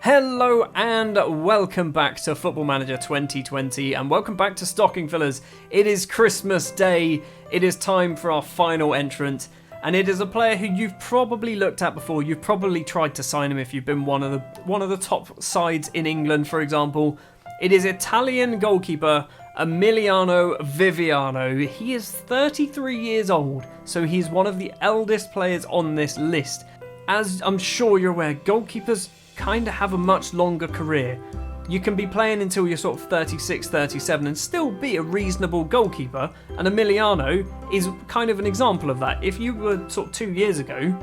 Hello and welcome back to Football Manager 2020 and welcome back to Stocking Fillers. It is Christmas Day, it is time for our final entrant, and it is a player who you've probably looked at before. You've probably tried to sign him if you've been one of the top sides in England, for example. It is Italian goalkeeper Emiliano Viviano. He is 33 years old, so he's one of the eldest players on this list. As I'm sure you're aware, goalkeepers kind of have a much longer career. You can be playing until you're sort of 36, 37 and still be a reasonable goalkeeper, and Emiliano is kind of an example of that. If you were sort of 2 years ago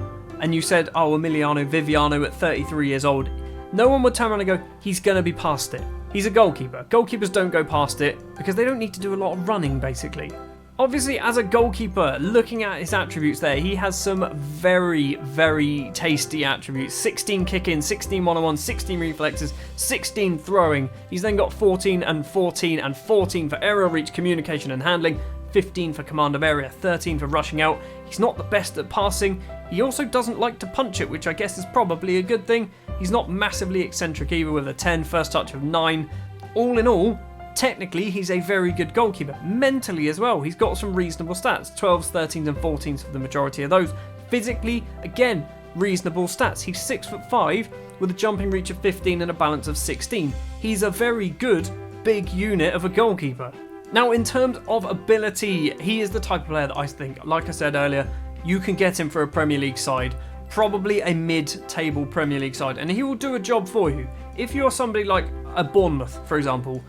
and you said, oh, Emiliano Viviano at 33 years old, no one would turn around and go, he's going to be past it. He's a goalkeeper. Goalkeepers don't go past it because they don't need to do a lot of running, basically. Obviously, as a goalkeeper, looking at his attributes there, he has some very, very tasty attributes. 16 kick-in, 16 1-on-1, 16 reflexes, 16 throwing. He's then got 14 and 14 and 14 for aerial reach, communication and handling, 15 for command of area, 13 for rushing out. He's not the best at passing. He also doesn't like to punch it, which I guess is probably a good thing. He's not massively eccentric either with a 10, first touch of 9. All in all, technically, he's a very good goalkeeper. Mentally as well, he's got some reasonable stats. 12s, 13s and 14s for the majority of those. Physically, again, reasonable stats. He's 6'5" with a jumping reach of 15 and a balance of 16. He's a very good, big unit of a goalkeeper. Now, in terms of ability, he is the type of player that I think, like I said earlier, you can get him for a Premier League side. Probably a mid-table Premier League side, and he will do a job for you. If you're somebody like a Bournemouth, for example,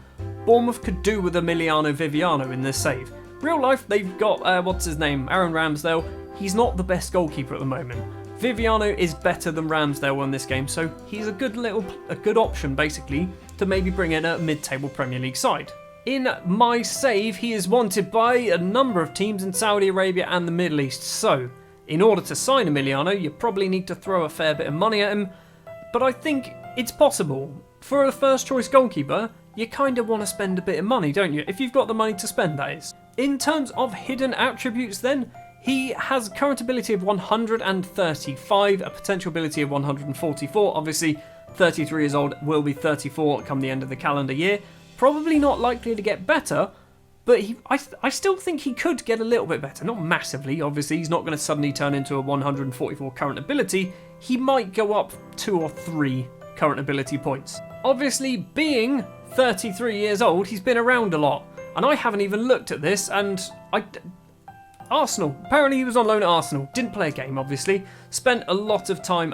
Bournemouth could do with Emiliano Viviano in this save. Real life, they've got, Aaron Ramsdale. He's not the best goalkeeper at the moment. Viviano is better than Ramsdale in this game, so he's a good option, basically, to maybe bring in a mid-table Premier League side. In my save, he is wanted by a number of teams in Saudi Arabia and the Middle East, so in order to sign Emiliano, you probably need to throw a fair bit of money at him, but I think it's possible. For a first-choice goalkeeper, you kind of want to spend a bit of money, don't you? If you've got the money to spend, that is. In terms of hidden attributes then, he has current ability of 135, a potential ability of 144. Obviously, 33 years old, will be 34 come the end of the calendar year. Probably not likely to get better, but I still think he could get a little bit better. Not massively, obviously. He's not going to suddenly turn into a 144 current ability. He might go up 2 or 3 current ability points. Obviously, being 33 years old, he's been around a lot. And I haven't even looked at this, and Arsenal. Apparently he was on loan at Arsenal. Didn't play a game, obviously. Spent a lot of time,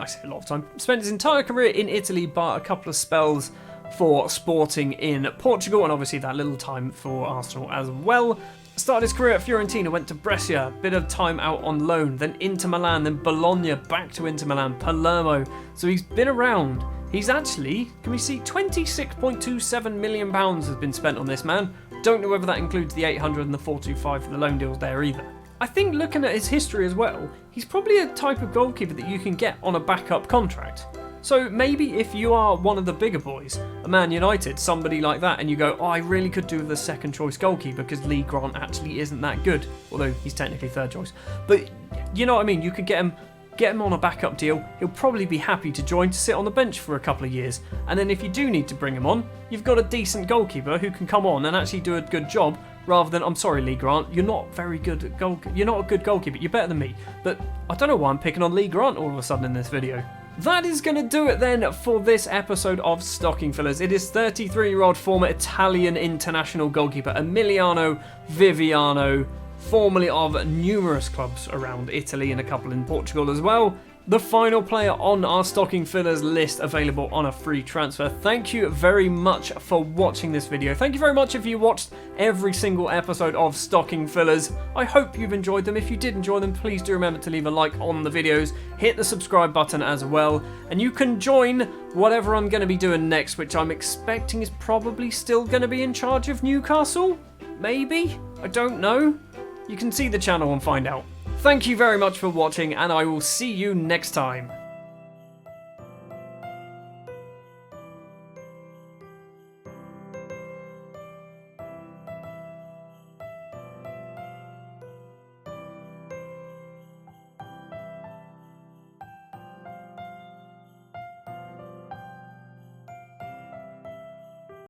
spent his entire career in Italy, but a couple of spells for Sporting in Portugal, and obviously that little time for Arsenal as well. Started his career at Fiorentina, went to Brescia, bit of time out on loan, then Inter Milan, then Bologna, back to Inter Milan, Palermo. So he's been around. He's actually, can we see, £26.27 million has been spent on this man. Don't know whether that includes the 800 and the 425 for the loan deals there either. I think looking at his history as well, he's probably a type of goalkeeper that you can get on a backup contract. So maybe if you are one of the bigger boys, a Man United, somebody like that, and you go, oh, I really could do with a second choice goalkeeper because Lee Grant actually isn't that good, although he's technically third choice. But you know what I mean, you could get him on a backup deal. He'll probably be happy to join to sit on the bench for a couple of years. And then if you do need to bring him on, you've got a decent goalkeeper who can come on and actually do a good job rather than, I'm sorry, Lee Grant, you're not very good at you're not a good goalkeeper. You're better than me. But I don't know why I'm picking on Lee Grant all of a sudden in this video. That is going to do it then for this episode of Stocking Fillers. It is 33-year-old former Italian international goalkeeper Emiliano Viviano, formerly of numerous clubs around Italy and a couple in Portugal as well. The final player on our Stocking Fillers list, available on a free transfer. Thank you very much for watching this video. Thank you very much if you watched every single episode of Stocking Fillers. I hope you've enjoyed them. If you did enjoy them, please do remember to leave a like on the videos. Hit the subscribe button as well. And you can join whatever I'm going to be doing next, which I'm expecting is probably still going to be in charge of Newcastle. Maybe? I don't know. You can see the channel and find out. Thank you very much for watching, and I will see you next time.